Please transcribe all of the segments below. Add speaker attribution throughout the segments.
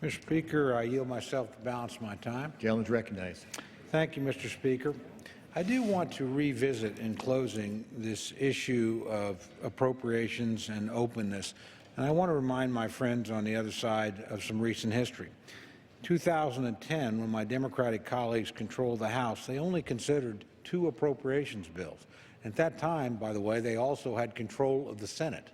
Speaker 1: Mr. Speaker, I yield myself to balance my time.
Speaker 2: Gentleman's recognized.
Speaker 1: Thank you, Mr. Speaker. I do want to revisit in closing this issue of appropriations and openness, and I want to remind my friends on the other side of some recent history. 2010, when my Democratic colleagues controlled the House, they only considered 2 appropriations bills. At that time, by the way, they also had control of the Senate.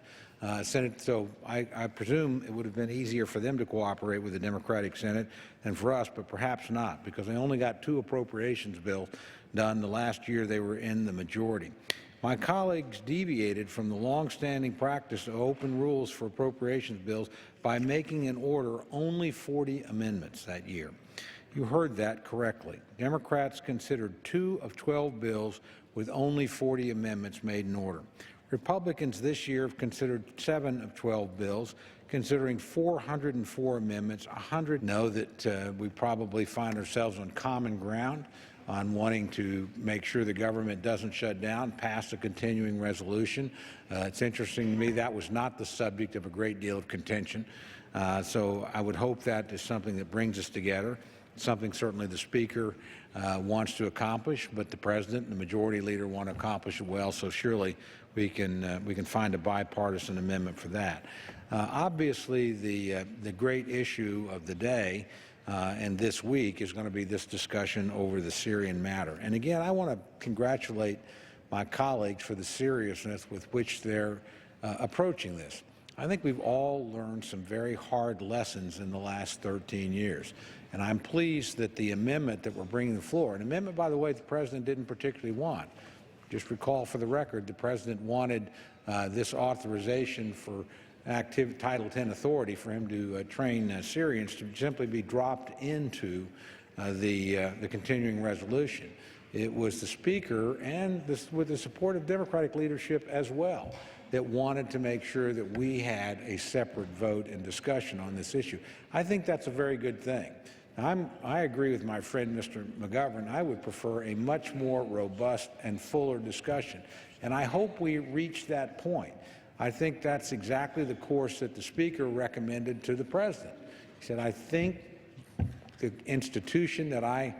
Speaker 1: So I presume it would have been easier for them to cooperate with the Democratic Senate than for us, but perhaps not, because they only got 2 appropriations bills done the last year they were in the majority. My colleagues deviated from the long-standing practice of open rules for appropriations bills by making in order only 40 amendments that year. You heard that correctly. Democrats considered 2 of 12 bills with only 40 amendments made in order. Republicans this year have considered 7 of 12 bills, considering 404 amendments. 100 know that we probably find ourselves on common ground on wanting to make sure the government doesn't shut down, pass a continuing resolution. It's interesting to me that was not the subject of a great deal of contention. So I would hope that is something that brings us together, something certainly the Speaker wants to accomplish, but the President and the Majority Leader want to accomplish it well, so surely we can find a bipartisan amendment for that. Obviously, the great issue of the day and this week is going to be this discussion over the Syrian matter. And again, I want to congratulate my colleagues for the seriousness with which they're approaching this. I think we've all learned some very hard lessons in the last 13 years. And I'm pleased that the amendment that we're bringing to the floor, an amendment, by the way, the President didn't particularly want. Just recall for the record, the President wanted this authorization for Title X authority for him to train Syrians to simply be dropped into the continuing resolution. It was the Speaker, and with the support of Democratic leadership as well, that wanted to make sure that we had a separate vote and discussion on this issue. I think that's a very good thing. Now, I agree with my friend Mr. McGovern. I would prefer a much more robust and fuller discussion, and I hope we reach that point. I think that's exactly the course that the Speaker recommended to the President. He said, I think the institution that I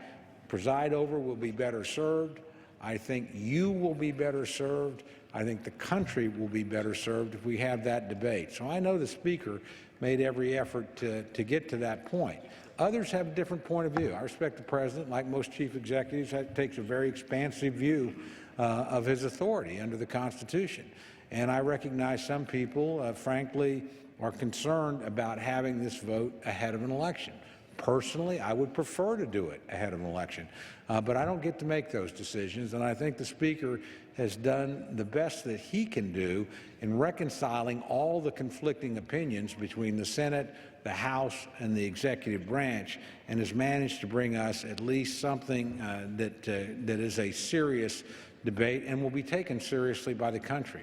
Speaker 1: preside over will be better served. I think you will be better served. I think the country will be better served if we have that debate. So I know the Speaker made every effort to get to that point. Others have a different point of view. I respect the President, like most chief executives, takes a very expansive view of his authority under the Constitution. And I recognize some people, frankly, are concerned about having this vote ahead of an election. Personally, I would prefer to do it ahead of an election, but I don't get to make those decisions, and I think the Speaker has done the best that he can do in reconciling all the conflicting opinions between the Senate, the House, and the executive branch, and has managed to bring us at least something that is a serious debate and will be taken seriously by the country.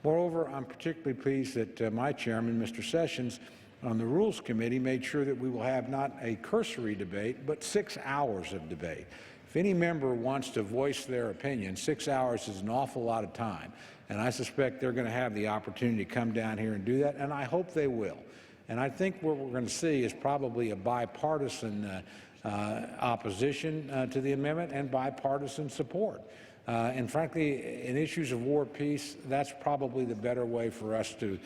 Speaker 1: Moreover, I'm particularly pleased that my chairman, Mr. Sessions, on the Rules Committee made sure that we will have not a cursory debate, but 6 hours of debate. If any member wants to voice their opinion, 6 hours is an awful lot of time, and I suspect they're going to have the opportunity to come down here and do that, and I hope they will. And I think what we're going to see is probably a bipartisan opposition to the amendment and bipartisan support. And frankly, in issues of war peace, that's probably the better way for us to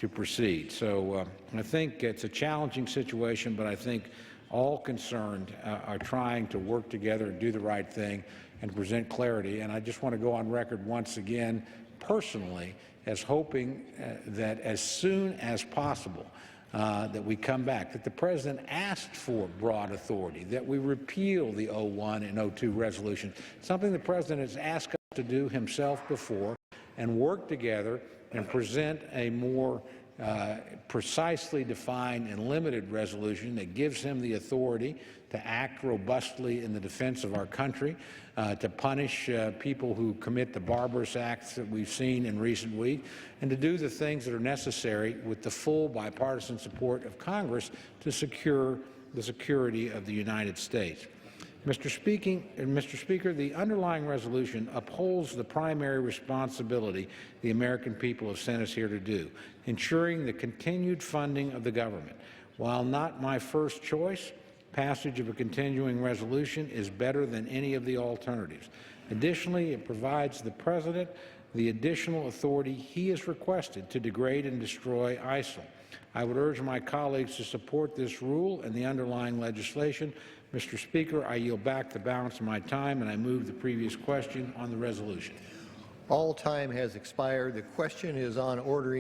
Speaker 1: proceed. So I think it's a challenging situation, but I think all concerned are trying to work together and do the right thing and present clarity. And I just want to go on record once again, personally, as hoping that as soon as possible that we come back, that the President asked for broad authority, that we repeal the 01 and 02 resolutions, something the President has asked us to do himself before, and work together and present a more precisely defined and limited resolution that gives him the authority to act robustly in the defense of our country, to punish people who commit the barbarous acts that we've seen in recent weeks, and to do the things that are necessary with the full bipartisan support of Congress to secure the security of the United States. Mr. Speaker, the underlying resolution upholds the primary responsibility the American people have sent us here to do, ensuring the continued funding of the government. While not my first choice, passage of a continuing resolution is better than any of the alternatives. Additionally, it provides the President the additional authority he has requested to degrade and destroy ISIL. I would urge my colleagues to support this rule and the underlying legislation. Mr. Speaker, I yield back the balance of my time, and I move the previous question on the resolution.
Speaker 2: All time has expired. The question is on ordering